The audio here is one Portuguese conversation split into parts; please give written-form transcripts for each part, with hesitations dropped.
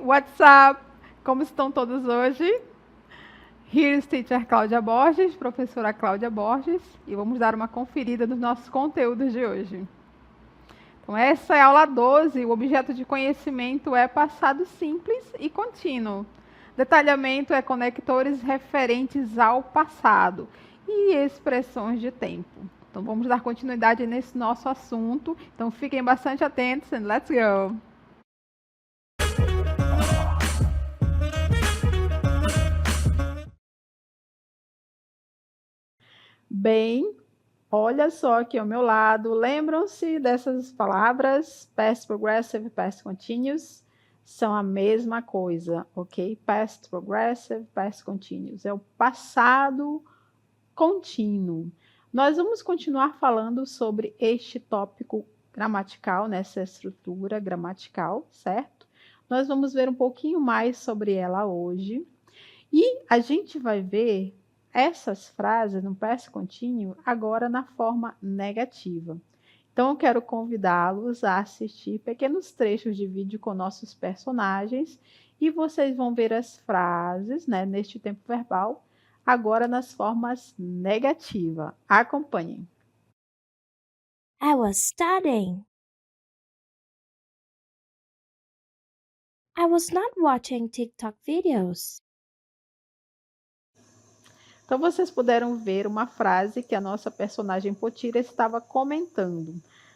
What's up? Como estão todos hoje? Here is Teacher Cláudia Borges, professora Cláudia Borges, e vamos dar uma conferida nos nossos conteúdos de hoje. Então, essa é a aula 12, o objeto de conhecimento é passado simples e contínuo. Detalhamento é conectores referentes ao passado e expressões de tempo. Então, vamos dar continuidade nesse nosso assunto. Então, fiquem bastante atentos and let's go! Bem, olha só aqui ao meu lado, lembram-se dessas palavras? Past Progressive, Past Continuous, são a mesma coisa, ok? Past Progressive, Past Continuous, é o passado contínuo. Nós vamos continuar falando sobre este tópico gramatical, nessa estrutura gramatical, certo? Nós vamos ver um pouquinho mais sobre ela hoje. E a gente vai ver essas frases no past contínuo agora na forma negativa. Então, eu quero convidá-los a assistir pequenos trechos de vídeo com nossos personagens e vocês vão ver as frases, né, neste tempo verbal, agora nas formas negativas. Acompanhem. I was studying. I was not watching TikTok videos. Então, vocês puderam ver uma frase que a nossa personagem Potira estava comentando.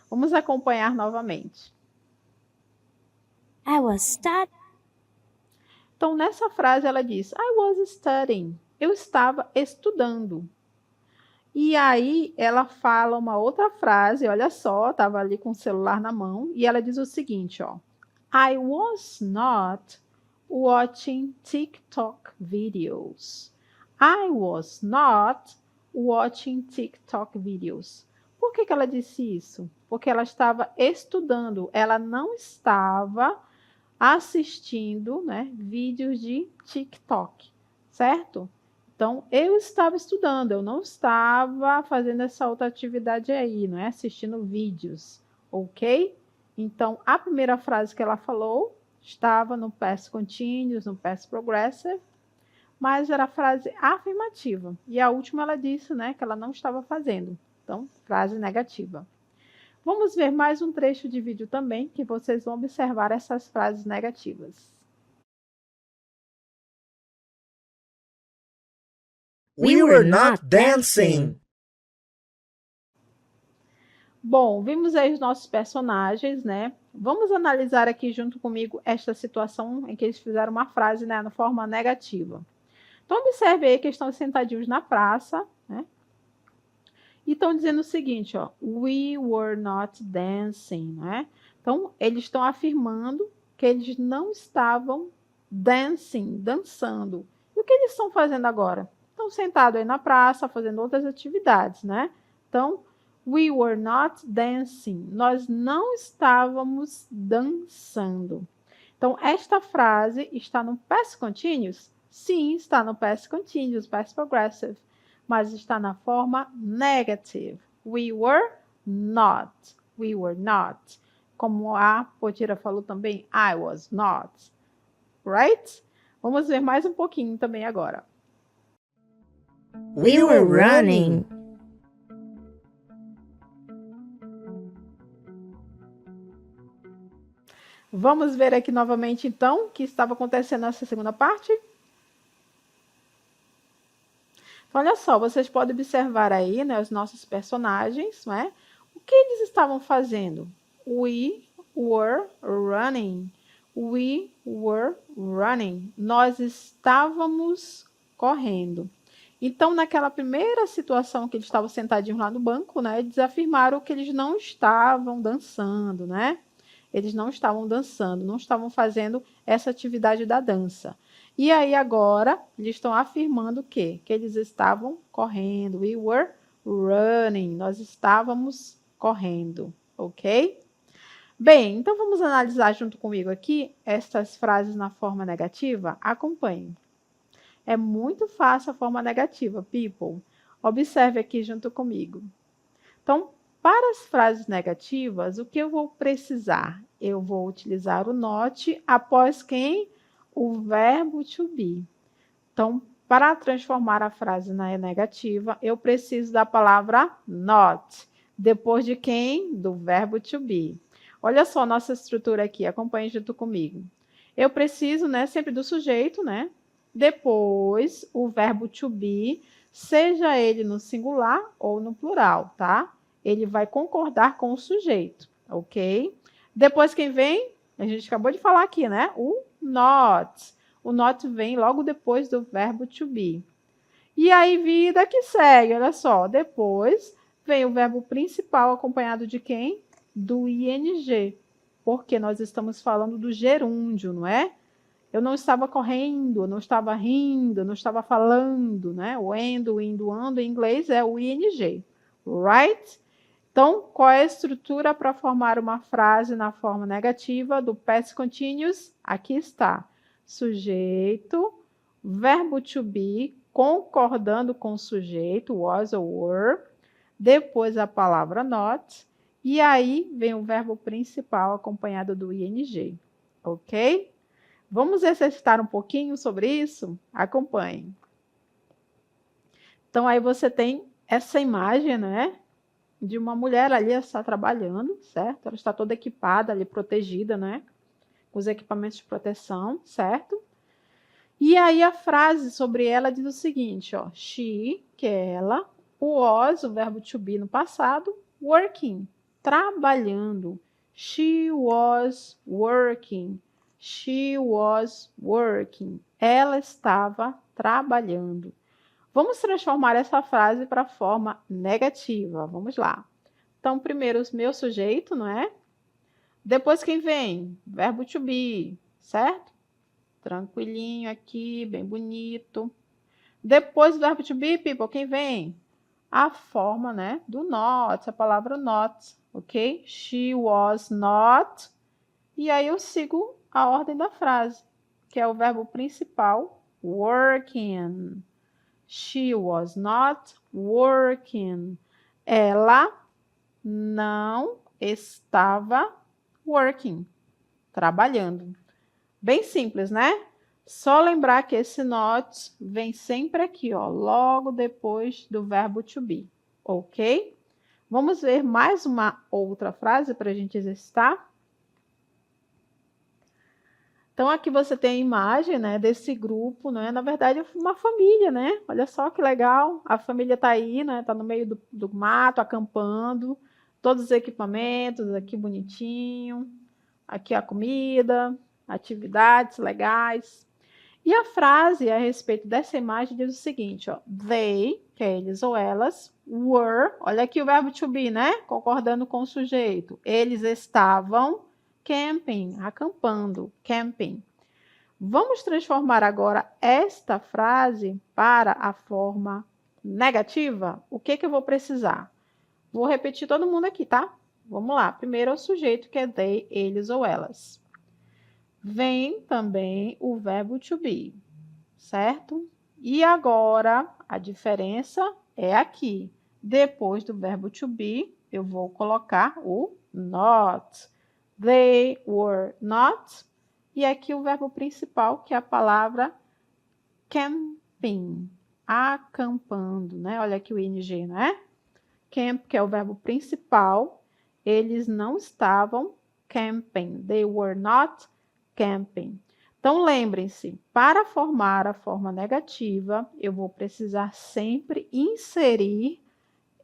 Vamos acompanhar novamente. I was studying. Então, nessa frase, ela diz, I was studying. Eu estava estudando. E aí, ela fala uma outra frase, olha só, estava ali com o celular na mão, e ela diz o seguinte, ó. I was not watching TikTok videos. I was not watching TikTok videos. Por que ela disse isso? Porque ela estava estudando, ela não estava assistindo, né, vídeos de TikTok, certo? Então, eu estava estudando, eu não estava fazendo essa outra atividade aí, não é? Assistindo vídeos, ok? Então, a primeira frase que ela falou estava no past continuous, no past progressive, mas era frase afirmativa. E a última ela disse, né, que ela não estava fazendo. Então, frase negativa. Vamos ver mais um trecho de vídeo também, que vocês vão observar essas frases negativas. We were not dancing. Bom, vimos aí os nossos personagens, né? Vamos analisar aqui junto comigo esta situação em que eles fizeram uma frase, né, na forma negativa. Então, observe aí que eles estão sentadinhos na praça, né? E estão dizendo o seguinte, ó, we were not dancing, né? Então, eles estão afirmando que eles não estavam dancing, dançando. E o que eles estão fazendo agora? Estão sentados aí na praça, fazendo outras atividades, né? Então, we were not dancing. Nós não estávamos dançando. Então, esta frase está no past continuous? Sim, está no past continuous, past progressive, mas está na forma negative. We were not. We were not. Como a Potira falou também, I was not. Right? Vamos ver mais um pouquinho também agora. We were running. Vamos ver aqui novamente, então, o que estava acontecendo nessa segunda parte? Então, olha só, vocês podem observar aí, né, os nossos personagens, não é? O que eles estavam fazendo? We were running. We were running. Nós estávamos correndo. Então, naquela primeira situação que eles estavam sentadinhos lá no banco, né, eles afirmaram que eles não estavam dançando, né? Eles não estavam dançando, não estavam fazendo essa atividade da dança. E aí agora, eles estão afirmando o quê? Que eles estavam correndo. We were running. Nós estávamos correndo, ok? Bem, então vamos analisar junto comigo aqui estas frases na forma negativa? Acompanhe. É muito fácil a forma negativa, people. Observe aqui junto comigo. Então, para as frases negativas, o que eu vou precisar? Eu vou utilizar o not após quem? o verbo to be. Então, para transformar a frase na negativa, eu preciso da palavra not. Depois de quem? Do verbo to be. Olha só a nossa estrutura aqui, acompanhe junto comigo. Eu preciso, né, sempre do sujeito, né? Depois, o verbo to be, seja ele no singular ou no plural, tá? Ele vai concordar com o sujeito, ok? Depois quem vem? A gente acabou de falar aqui, né? O not. O not vem logo depois do verbo to be. E aí, vida que segue, olha só. Depois vem o verbo principal acompanhado de quem? Do ing. Porque nós estamos falando do gerúndio, não é? Eu não estava correndo, não estava rindo, não estava falando, né? O endo, o indo, ando em inglês é o ing. Right? Então, qual é a estrutura para formar uma frase na forma negativa do past continuous? Aqui está. Sujeito, verbo to be, concordando com o sujeito, was ou were, depois a palavra not, e aí vem o verbo principal acompanhado do ing, ok? Vamos exercitar um pouquinho sobre isso? Acompanhe. Então, aí você tem essa imagem, né? De uma mulher ali está trabalhando, certo? Ela está toda equipada ali, protegida, né? Com os equipamentos de proteção, certo? E aí a frase sobre ela diz o seguinte, ó. She, que é ela, was, o verbo to be no passado, working, trabalhando. She was working. She was working. Ela estava trabalhando. Vamos transformar essa frase para a forma negativa. Vamos lá. Então, primeiro o meu sujeito, não é? Depois quem vem? Verbo to be, certo? Tranquilinho aqui, bem bonito. Depois do verbo to be, people, quem vem? A forma, né, do not, a palavra not, ok? She was not. E aí eu sigo a ordem da frase, que é o verbo principal, working. She was not working. Ela não estava working, trabalhando. Bem simples, né? Só lembrar que esse not vem sempre aqui, ó, logo depois do verbo to be, ok? Vamos ver mais uma outra frase para a gente exercitar? Então, aqui você tem a imagem, né, desse grupo, né? Na verdade, uma família, né? Olha só que legal. A família está aí, né? Está no meio do mato, acampando. Todos os equipamentos aqui bonitinho. Aqui a comida, atividades legais. E a frase a respeito dessa imagem diz o seguinte, ó. They, que é eles ou elas, were, olha aqui o verbo to be, né? Concordando com o sujeito. Eles estavam camping, acampando, camping. Vamos transformar agora esta frase para a forma negativa? O que eu vou precisar? Vou repetir todo mundo aqui, tá? Vamos lá. Primeiro é o sujeito, que é they, eles ou elas. Vem também o verbo to be, certo? E agora, a diferença é aqui. Depois do verbo to be, eu vou colocar o not. They were not. E aqui o verbo principal, que é a palavra camping, acampando, né? Olha aqui o ing, não é? Camp, que é o verbo principal, eles não estavam camping. They were not camping. Então, lembrem-se, para formar a forma negativa, eu vou precisar sempre inserir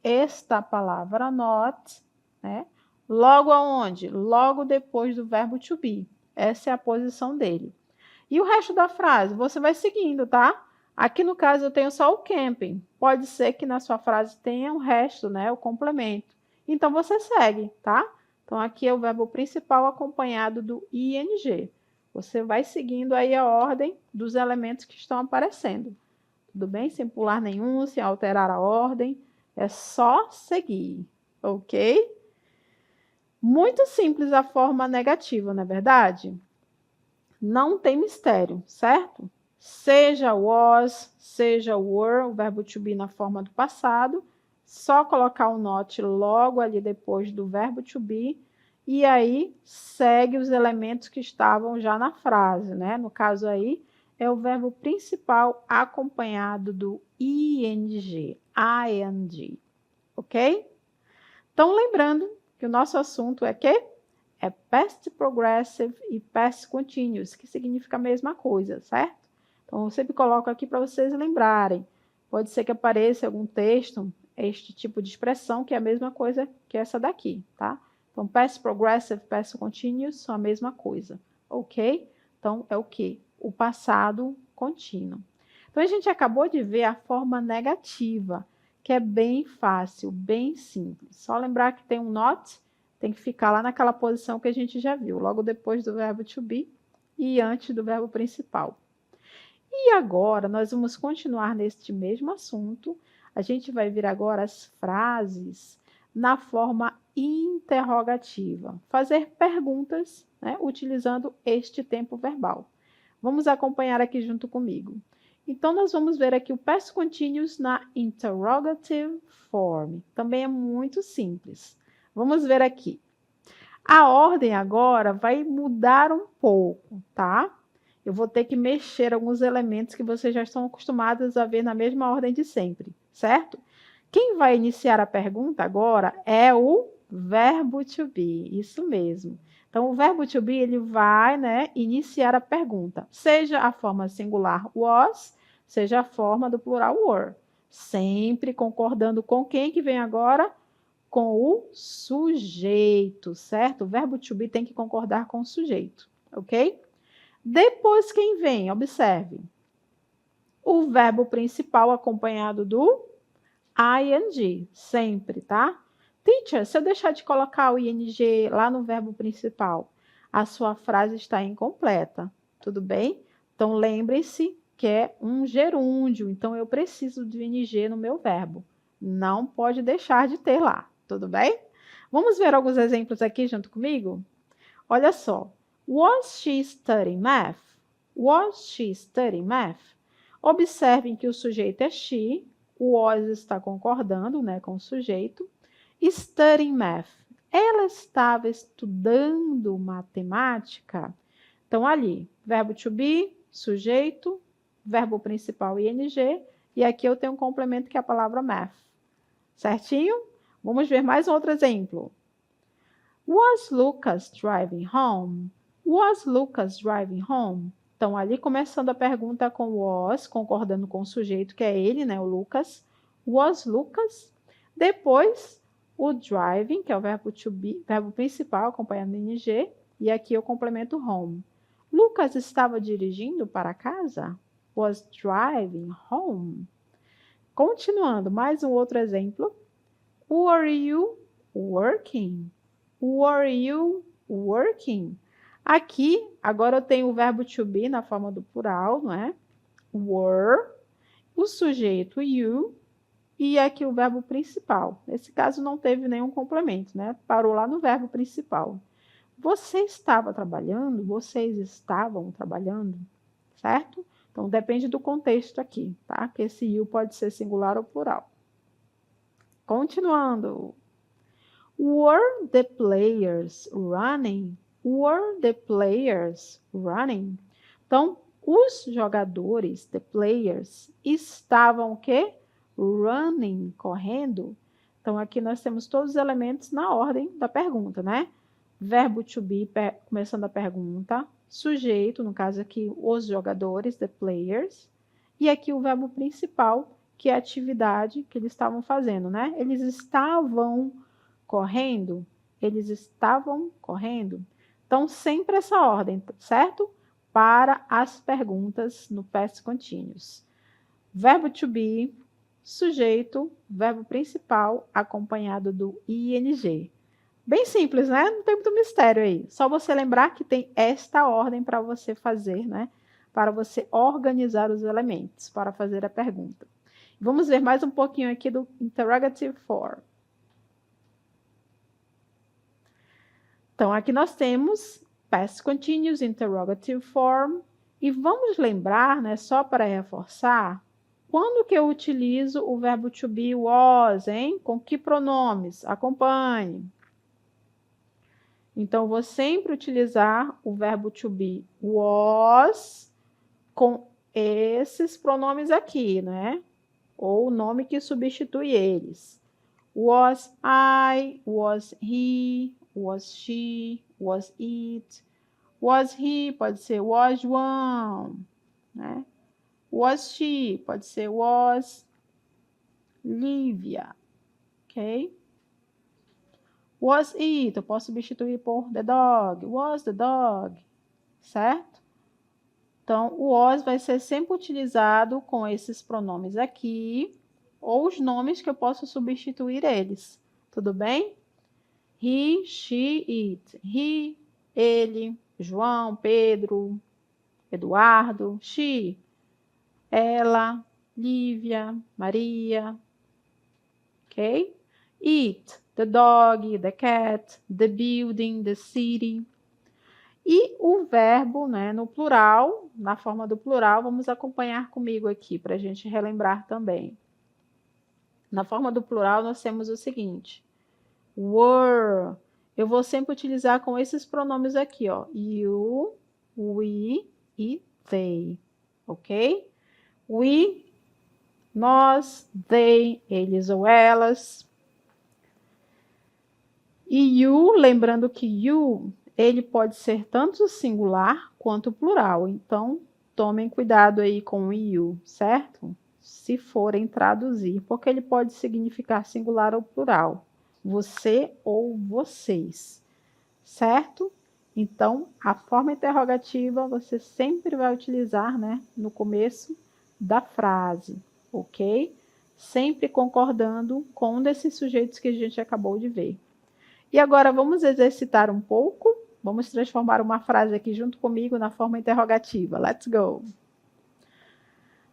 esta palavra not, né? Logo aonde? Logo depois do verbo to be. Essa é a posição dele. E o resto da frase, você vai seguindo, tá? Aqui no caso eu tenho só o camping. Pode ser que na sua frase tenha o resto, né? O complemento. Então você segue, tá? Então aqui é o verbo principal acompanhado do ing. Você vai seguindo aí a ordem dos elementos que estão aparecendo. Tudo bem? Sem pular nenhum, sem alterar a ordem. É só seguir, ok? Muito simples a forma negativa, não é verdade? Não tem mistério, certo? Seja was, seja were, o verbo to be na forma do passado, só colocar o not logo ali depois do verbo to be, e aí segue os elementos que estavam já na frase, né? No caso aí, é o verbo principal acompanhado do ing, ok? Então, lembrando que o nosso assunto é quê? É past progressive e past continuous, que significa a mesma coisa, certo? Então, eu sempre coloco aqui para vocês lembrarem. Pode ser que apareça algum texto, este tipo de expressão, que é a mesma coisa que essa daqui, tá? Então, past progressive, past continuous são a mesma coisa, ok? Então, é o quê? O passado contínuo. Então, a gente acabou de ver a forma negativa, que é bem fácil, bem simples. Só lembrar que tem um not, tem que ficar lá naquela posição que a gente já viu, logo depois do verbo to be e antes do verbo principal. E agora, nós vamos continuar neste mesmo assunto. A gente vai ver agora as frases na forma interrogativa. Fazer perguntas, né, utilizando este tempo verbal. Vamos acompanhar aqui junto comigo. Então, nós vamos ver aqui o past continuous na interrogative form. Também é muito simples. Vamos ver aqui. A ordem agora vai mudar um pouco, tá? Eu vou ter que mexer alguns elementos que vocês já estão acostumados a ver na mesma ordem de sempre, certo? Quem vai iniciar a pergunta agora é o verbo to be, isso mesmo. Então, o verbo to be, ele vai, né, iniciar a pergunta, seja a forma singular was, seja a forma do plural were. Sempre concordando com quem que vem agora? Com o sujeito, certo? O verbo to be tem que concordar com o sujeito, ok? Depois quem vem? Observe. O verbo principal acompanhado do ing, sempre, tá? Teacher, se eu deixar de colocar o ing lá no verbo principal, a sua frase está incompleta, tudo bem? Então, lembre-se que é um gerúndio, então eu preciso do ing no meu verbo. Não pode deixar de ter lá, tudo bem? Vamos ver alguns exemplos aqui junto comigo? Olha só. Was she studying math? Was she studying math? Observem que o sujeito é she, o was está concordando, né, com o sujeito. Studying math. Ela estava estudando matemática? Então, ali, verbo to be, sujeito, verbo principal ing, e aqui eu tenho um complemento que é a palavra math. Certinho? Vamos ver mais um outro exemplo. Was Lucas driving home? Was Lucas driving home? Então, ali começando a pergunta com was, concordando com o sujeito, que é ele, né, o Lucas. Was Lucas? Depois, o driving, que é o verbo to be, verbo principal, acompanhando ing, e aqui eu complemento home. Lucas estava dirigindo para casa? Was driving home? Continuando, mais um outro exemplo. Were you working? Were you working? Aqui, agora eu tenho o verbo to be na forma do plural, não é? Were, o sujeito you, e aqui o verbo principal. Nesse caso não teve nenhum complemento, né? Parou lá no verbo principal. Você estava trabalhando? Vocês estavam trabalhando? Certo? Então, depende do contexto aqui, tá? Que esse you pode ser singular ou plural. Continuando. Were the players running? Were the players running? Então, os jogadores, the players, estavam o quê? Running, correndo. Então, aqui nós temos todos os elementos na ordem da pergunta, né? Verbo to be, começando a pergunta. Sujeito, no caso aqui, os jogadores, the players. E aqui o verbo principal, que é a atividade que eles estavam fazendo, né? Eles estavam correndo? Eles estavam correndo? Então, sempre essa ordem, certo? Para as perguntas no past continuous. Verbo to be, sujeito, verbo principal, acompanhado do ing. Bem simples, né? Não tem muito mistério aí. Só você lembrar que tem esta ordem para você fazer, né? Para você organizar os elementos, para fazer a pergunta. Vamos ver mais um pouquinho aqui do interrogative form. Então, aqui nós temos past continuous, interrogative form. E vamos lembrar, né, só para reforçar, quando que eu utilizo o verbo to be was, hein? Com que pronomes? Acompanhe. Então, vou sempre utilizar o verbo to be was com esses pronomes aqui, né? Ou o nome que substitui eles. Was I, was he, was she, was it. Was he pode ser was João, né? Was she pode ser was Lívia, ok? Was it, eu posso substituir por the dog, was the dog, certo? Então, o was vai ser sempre utilizado com esses pronomes aqui, ou os nomes que eu posso substituir eles, tudo bem? He, she, it. He, ele, João, Pedro, Eduardo. She, ela, Lívia, Maria, ok? It, the dog, the cat, the building, the city. E o verbo, né, no plural, na forma do plural, vamos acompanhar comigo aqui para a gente relembrar também. Na forma do plural, nós temos o seguinte: were. Eu vou sempre utilizar com esses pronomes aqui, ó. You, we e they, ok? We, nós, they, eles ou elas. E you, lembrando que you, ele pode ser tanto singular quanto plural. Então, tomem cuidado aí com o you, certo? Se forem traduzir, porque ele pode significar singular ou plural. Você ou vocês, certo? Então, a forma interrogativa você sempre vai utilizar, né, no começo da frase, ok? Sempre concordando com um desses sujeitos que a gente acabou de ver. E agora vamos exercitar um pouco. Vamos transformar uma frase aqui junto comigo na forma interrogativa. Let's go!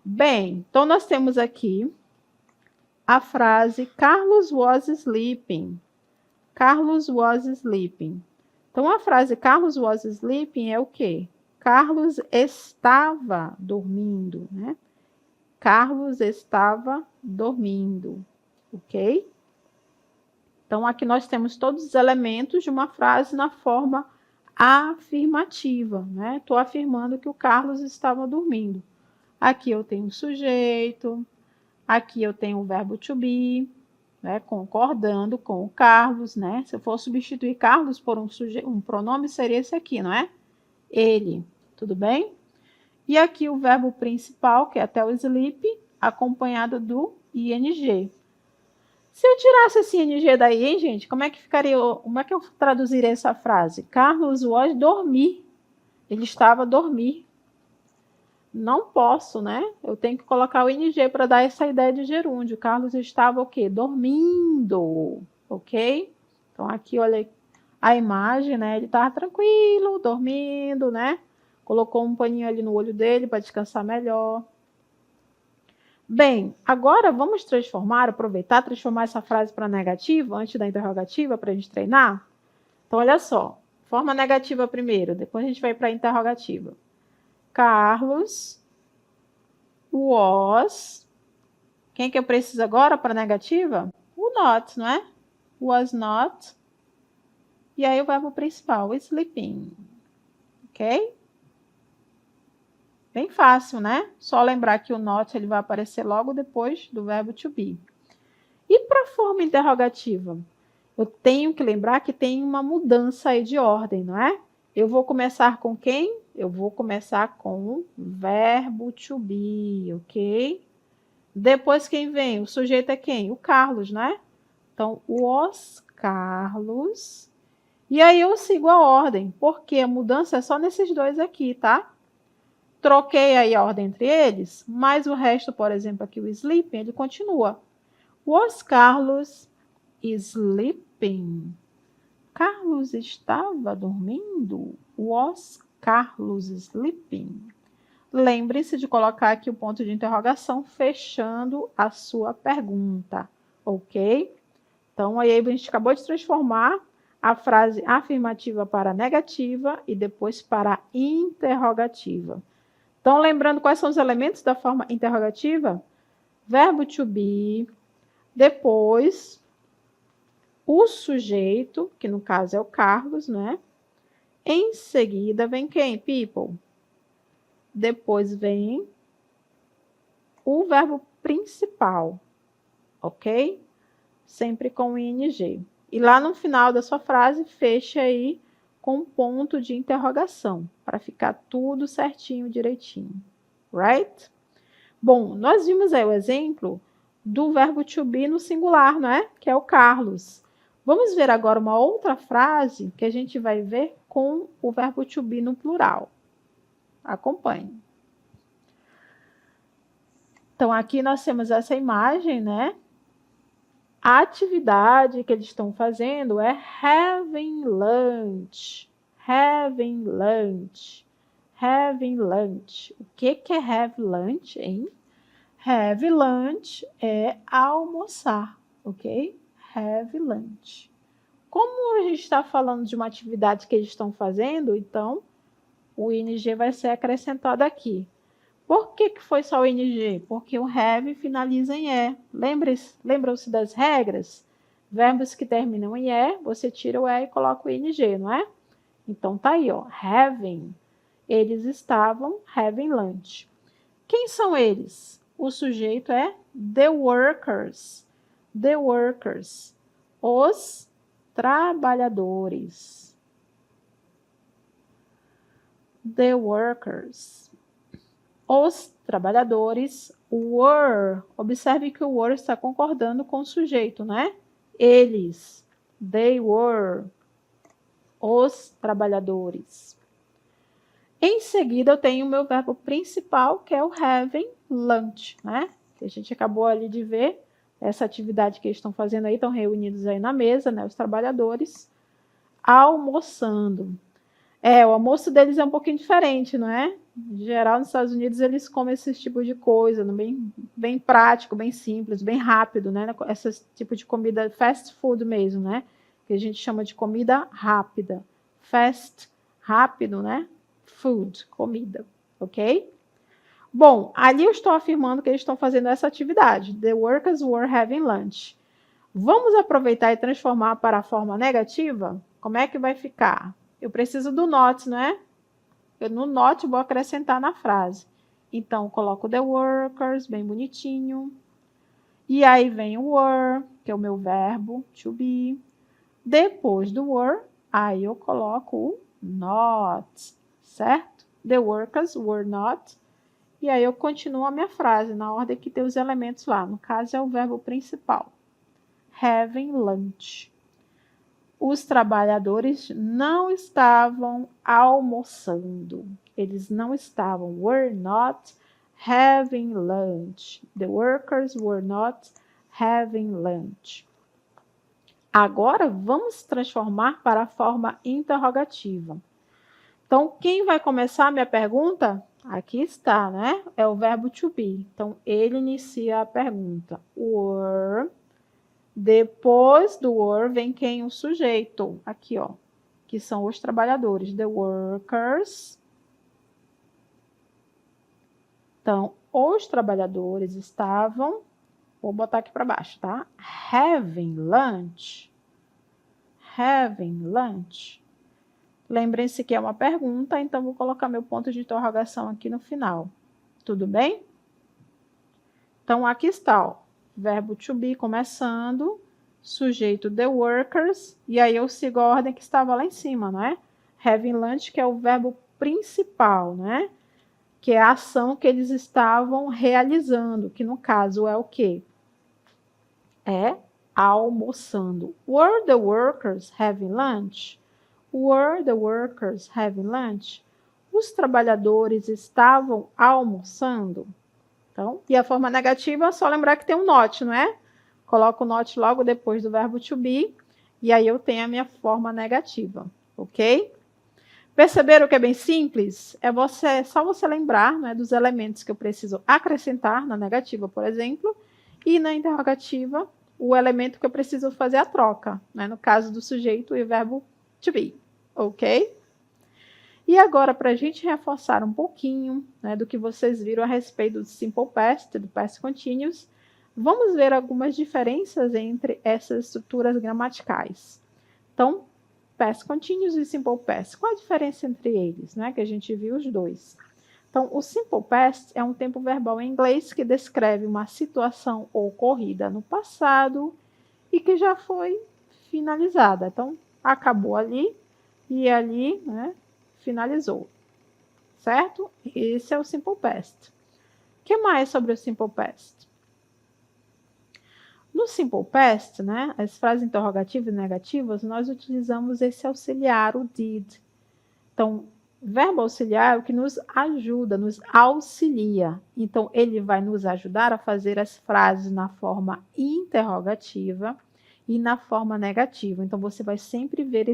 Bem, então nós temos aqui a frase Carlos was sleeping. Carlos was sleeping. Então, a frase Carlos was sleeping é o quê? Carlos estava dormindo, né? Carlos estava dormindo, ok? Então, aqui nós temos todos os elementos de uma frase na forma afirmativa, né? Estou afirmando que o Carlos estava dormindo. Aqui eu tenho o sujeito, aqui eu tenho o verbo to be, né? Concordando com o Carlos, né? Se eu for substituir Carlos por um pronome, seria esse aqui, não é? Ele, tudo bem? E aqui o verbo principal, que é até o sleep, acompanhado do ing. Se eu tirasse esse ing daí, hein, gente, como é que ficaria? Como é que eu traduziria essa frase? Carlos was dormir. Ele estava a dormir. Não posso, né? Eu tenho que colocar o ing para dar essa ideia de gerúndio. Carlos estava o quê? Dormindo, ok? Então, aqui, olha a imagem, né? Ele estava tranquilo, dormindo, né? Colocou um paninho ali no olho dele para descansar melhor. Bem, agora vamos aproveitar, transformar essa frase para negativa, antes da interrogativa, para a gente treinar? Então, olha só. Forma negativa primeiro, depois a gente vai para a interrogativa. Carlos was. Quem que eu preciso agora para negativa? O not, não é? Was not. E aí o verbo principal, sleeping. Ok? Bem fácil, né? Só lembrar que o not ele vai aparecer logo depois do verbo to be. E para a forma interrogativa? Eu tenho que lembrar que tem uma mudança aí de ordem, não é? Eu vou começar com quem? Eu vou começar com o verbo to be, ok? Depois quem vem? O sujeito é quem? O Carlos, né? Então, os Carlos. E aí eu sigo a ordem, porque a mudança é só nesses dois aqui, tá? Troquei aí a ordem entre eles, mas o resto, por exemplo, aqui o sleeping, ele continua. Was Carlos sleeping? Carlos estava dormindo? Was Carlos sleeping? Lembre-se de colocar aqui o ponto de interrogação, fechando a sua pergunta, ok? Então, aí a gente acabou de transformar a frase afirmativa para negativa e depois para interrogativa. Então, lembrando quais são os elementos da forma interrogativa? Verbo to be, depois o sujeito, que no caso é o Carlos, né? Em seguida vem quem, people? Depois vem o verbo principal, ok? Sempre com ing. E lá no final da sua frase, fecha aí com um ponto de interrogação, para ficar tudo certinho, direitinho. Right? Bom, nós vimos aí o exemplo do verbo to be no singular, não é? Que é o Carlos. Vamos ver agora uma outra frase que a gente vai ver com o verbo to be no plural. Acompanhe. Então, aqui nós temos essa imagem, né? A atividade que eles estão fazendo é having lunch. Having lunch. Having lunch. O que é have lunch, hein? Have lunch é almoçar, ok? Have lunch. Como a gente está falando de uma atividade que eles estão fazendo, então o ing vai ser acrescentado aqui. Por que foi só o ing? Porque o have finaliza em e. Lembram-se das regras? Verbos que terminam em e, você tira o e e coloca o ing, não é? Então tá aí, ó, having. Eles estavam having lunch. Quem são eles? O sujeito é the workers. The workers. Os trabalhadores. The workers. Os trabalhadores were. Observe que o were está concordando com o sujeito, né? Eles. They were. Os trabalhadores. Em seguida, eu tenho o meu verbo principal, que é o having lunch, né? Que a gente acabou ali de ver essa atividade que eles estão fazendo aí, estão reunidos aí na mesa, né? Os trabalhadores almoçando. O almoço deles é um pouquinho diferente, não é? Em geral, nos Estados Unidos, eles comem esse tipo de coisa, bem prático, bem simples, bem rápido, né? Esse tipo de comida fast food mesmo, né? Que a gente chama de comida rápida. Fast, rápido, né? Food, comida, ok? Bom, ali eu estou afirmando que eles estão fazendo essa atividade. The workers were having lunch. Vamos aproveitar e transformar para a forma negativa? Como é que vai ficar? Eu preciso do not, não é? Eu no not vou acrescentar na frase. Então, eu coloco the workers, bem bonitinho. E aí vem o were, que é o meu verbo, to be. Depois do were, aí eu coloco o not, certo? The workers were not. E aí eu continuo a minha frase na ordem que tem os elementos lá. No caso, é o verbo principal. Having lunch. Os trabalhadores não estavam almoçando. Eles não estavam. Were not having lunch. The workers were not having lunch. Agora, vamos transformar para a forma interrogativa. Então, quem vai começar a minha pergunta? Aqui está, né? É o verbo to be. Então, ele inicia a pergunta. Were. Depois do were vem quem? O sujeito. Aqui, ó. Que são os trabalhadores. The workers. Então, os trabalhadores estavam... Vou botar aqui para baixo, tá? Having lunch. Having lunch. Lembrem-se que é uma pergunta, então vou colocar meu ponto de interrogação aqui no final. Tudo bem? Então, aqui está, ó. Verbo to be começando, sujeito the workers, e aí eu sigo a ordem que estava lá em cima, não é? Having lunch, que é o verbo principal, né? Que é a ação que eles estavam realizando, que no caso é o quê? É almoçando. Were the workers having lunch? Were the workers having lunch? Os trabalhadores estavam almoçando? Então, e a forma negativa é só lembrar que tem um not, não é? Coloco o not logo depois do verbo to be, e aí eu tenho a minha forma negativa, ok? Perceberam que é bem simples? É só você lembrar, né, dos elementos que eu preciso acrescentar na negativa, por exemplo, e na interrogativa, o elemento que eu preciso fazer a troca, né, no caso do sujeito e o verbo to be, ok? E agora, para a gente reforçar um pouquinho, né, do que vocês viram a respeito do simple past, do past continuous, Vamos ver algumas diferenças entre essas estruturas gramaticais. Então, past continuous e simple past. Qual a diferença entre eles, né? Que a gente viu os dois. Então, o simple past é um tempo verbal em inglês que descreve uma situação ocorrida no passado e que já foi finalizada. Então, acabou ali e ali, né, finalizou. Certo? Esse é o simple past. O que mais sobre o simple past? No simple past, né, as frases interrogativas e negativas, nós utilizamos esse auxiliar, o did. Então, verbo auxiliar é o que nos ajuda, nos auxilia. Então, ele vai nos ajudar a fazer as frases na forma interrogativa e na forma negativa. Então, você vai sempre ver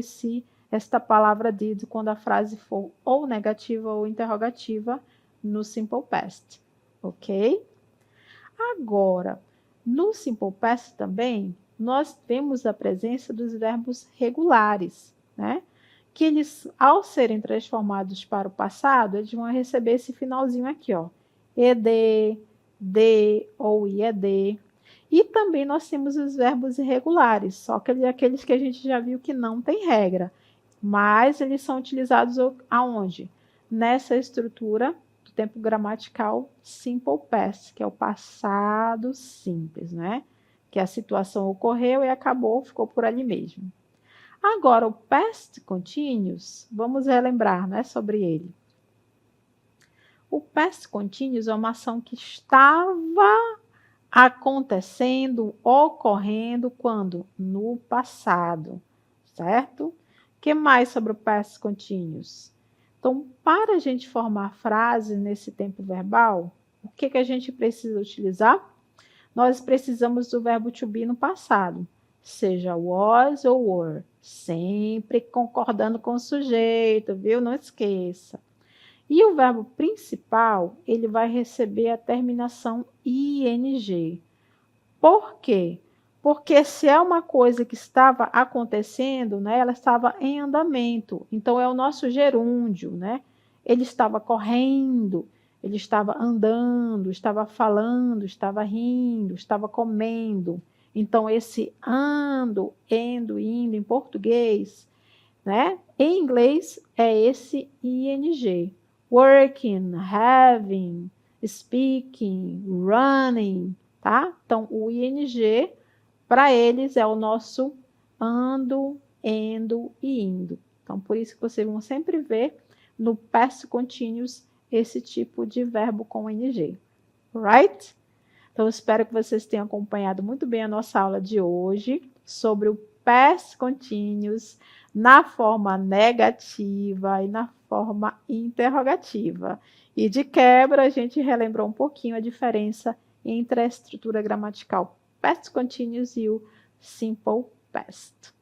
esta palavra did quando a frase for ou negativa ou interrogativa no simple past. Ok? Agora, no simple past também, nós temos a presença dos verbos regulares, né? Que eles, ao serem transformados para o passado, eles vão receber esse finalzinho aqui, ó. ED, D ou IED. E também nós temos os verbos irregulares, só que aqueles que a gente já viu que não tem regra. Mas eles são utilizados aonde? Nessa estrutura do tempo gramatical simple past, que é o passado simples, né? Que a situação ocorreu e acabou, ficou por ali mesmo. Agora, o past continuous, vamos relembrar, né, sobre ele. O past continuous é uma ação que estava acontecendo, ocorrendo, quando? No passado, certo? O que mais sobre o past continuous? Então, para a gente formar frases nesse tempo verbal, o que a gente precisa utilizar? Nós precisamos do verbo to be no passado, seja was ou were, sempre concordando com o sujeito, viu? Não esqueça. E o verbo principal, ele vai receber a terminação ing. Por quê? Porque se é uma coisa que estava acontecendo, né, ela estava em andamento. Então, é o nosso gerúndio, né? Ele estava correndo, ele estava andando, estava falando, estava rindo, estava comendo. Então, esse ando, endo, indo em português, né? Em inglês é esse ing. Working, having, speaking, running, tá? Então, o ing, para eles, é o nosso ando, endo e indo. Então, por isso que vocês vão sempre ver no past continuous esse tipo de verbo com ing. Right? Então, eu espero que vocês tenham acompanhado muito bem a nossa aula de hoje sobre o past continuous na forma negativa e na forma interrogativa. E de quebra, a gente relembrou um pouquinho a diferença entre a estrutura gramatical past continuous e o simple past.